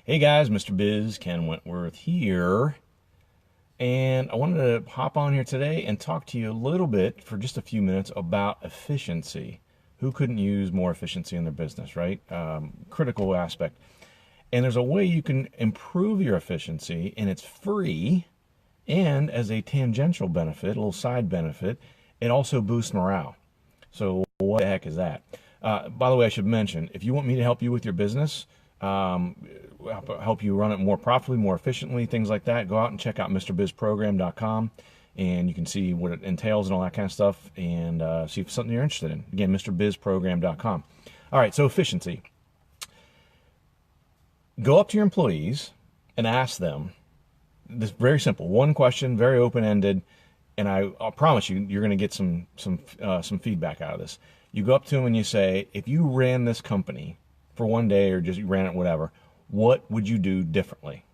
Hey guys, Mr. Biz, Ken Wentworth here. And I wanted to hop on here today and talk to you a little bit for just a few minutes about efficiency. Who couldn't use more efficiency in their business, right? Critical aspect. And there's a way you can improve your efficiency, and it's free. And as a tangential benefit, a little side benefit, it also boosts morale. So what the heck is that? By the way, I should mention, if you want me to help you with your business, help you run it more profitably, more efficiently, things like that, go out and check out MrBizProgram.com, and you can see what it entails and all that kind of stuff, and see if it's something you're interested in. Again, MrBizProgram.com. All right, so efficiency. Go up to your employees and ask them this very simple one question, very open-ended, and I'll promise you, you're going to get some feedback out of this. You go up to them and you say, if you ran this company for one day or just ran it, whatever, what would you do differently?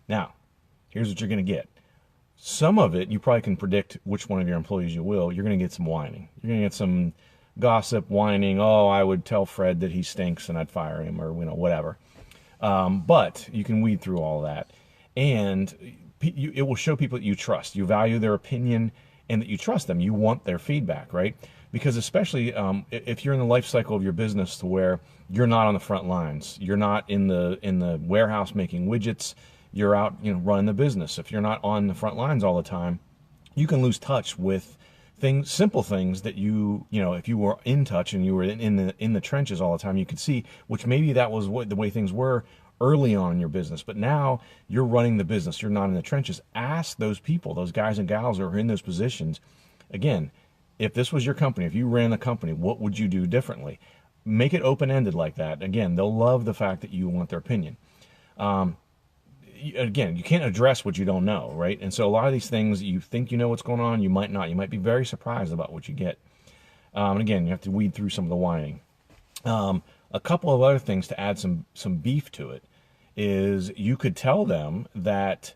Now, here's what you're going to get. Some of it, you probably can predict which one of your employees you will. You're going to get some whining. You're going to get some gossip, whining. Oh, I would tell Fred that he stinks and I'd fire him, or whatever. But you can weed through all that, and it will show people that you trust. You value their opinion and that you trust them. You want their feedback, right? Because especially if you're in the life cycle of your business to where you're not on the front lines, you're not in the warehouse making widgets, you're out running the business. If you're not on the front lines all the time, you can lose touch with things, simple things that if you were in touch and you were in the trenches all the time, you could see, which maybe that was the way things were early on in your business. But now you're running the business, you're not in the trenches. Ask those people, those guys and gals who are in those positions, again, if this was your company, if you ran the company, what would you do differently? Make it open-ended like that. Again, they'll love the fact that you want their opinion. Again, you can't address what you don't know, right? And so a lot of these things, you think you know what's going on, you might not. You might be very surprised about what you get. And again, you have to weed through some of the whining. A couple of other things to add some beef to it is you could tell them that,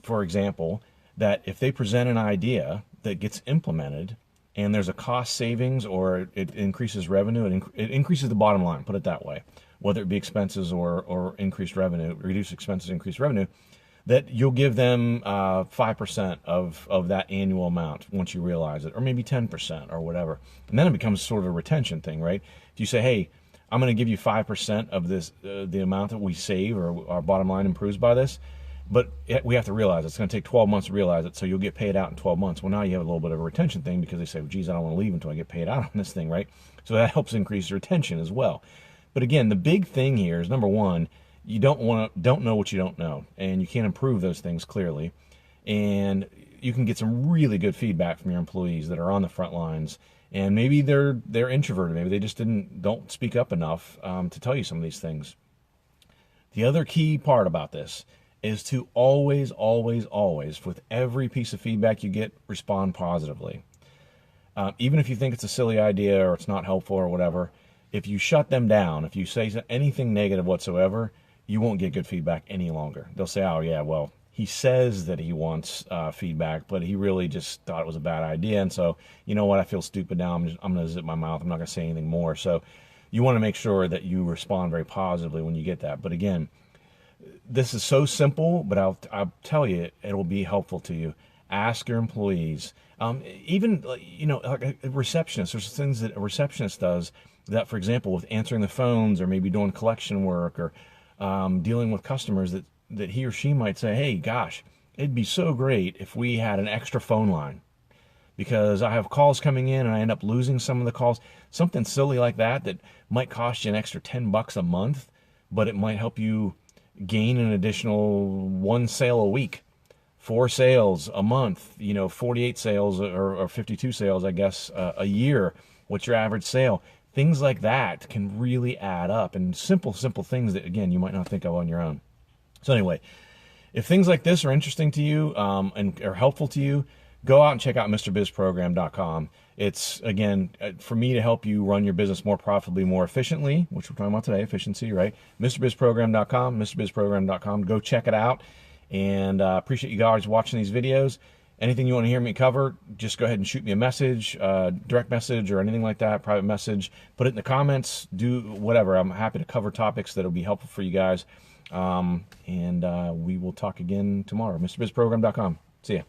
for example, that if they present an idea that gets implemented and there's a cost savings or it increases revenue, it increases the bottom line, put it that way, whether it be expenses or increased revenue, reduce expenses, increase revenue, that you'll give them 5% of that annual amount once you realize it, or maybe 10% or whatever. And then it becomes sort of a retention thing, right? If you say, hey, I'm going to give you 5% of this, the amount that we save or our bottom line improves by this, but we have to realize it's going to take 12 months to realize it, so you'll get paid out in 12 months. Well, now you have a little bit of a retention thing because they say, well, geez, I don't want to leave until I get paid out on this thing, right? So that helps increase retention as well. But again, the big thing here is, number one, you don't know what you don't know, and you can't improve those things clearly. And you can get some really good feedback from your employees that are on the front lines, and maybe they're introverted, maybe they just don't speak up enough to tell you some of these things. The other key part about this is to always, always, always, with every piece of feedback you get, respond positively. Even if you think it's a silly idea or it's not helpful or whatever, if you shut them down, if you say anything negative whatsoever, you won't get good feedback any longer. They'll say, oh yeah, well, he says that he wants feedback, but he really just thought it was a bad idea. And so, you know what, I feel stupid now. I'm going to zip my mouth. I'm not going to say anything more. So you want to make sure that you respond very positively when you get that. But again, this is so simple, but I'll tell you, it'll be helpful to you. Ask your employees. Even, like a receptionist, there's things that a receptionist does that, for example, with answering the phones or maybe doing collection work or dealing with customers that he or she might say, hey, gosh, it'd be so great if we had an extra phone line because I have calls coming in and I end up losing some of the calls. Something silly like that might cost you an extra $10 a month, but it might help you gain an additional 1 sale a week, 4 sales a month, 48 sales or 52 sales, I guess, a year. What's your average sale? Things like that can really add up, and simple things that, again, you might not think of on your own. So anyway, if things like this are interesting to you and are helpful to you, go out and check out MrBizProgram.com. It's, again, for me to help you run your business more profitably, more efficiently, which we're talking about today, efficiency, right? MrBizProgram.com, MrBizProgram.com. Go check it out. And appreciate you guys watching these videos. Anything you want to hear me cover, just go ahead and shoot me a message, direct message or anything like that, private message. Put it in the comments, do whatever. I'm happy to cover topics that will be helpful for you guys. And we will talk again tomorrow. MrBizProgram.com. See ya.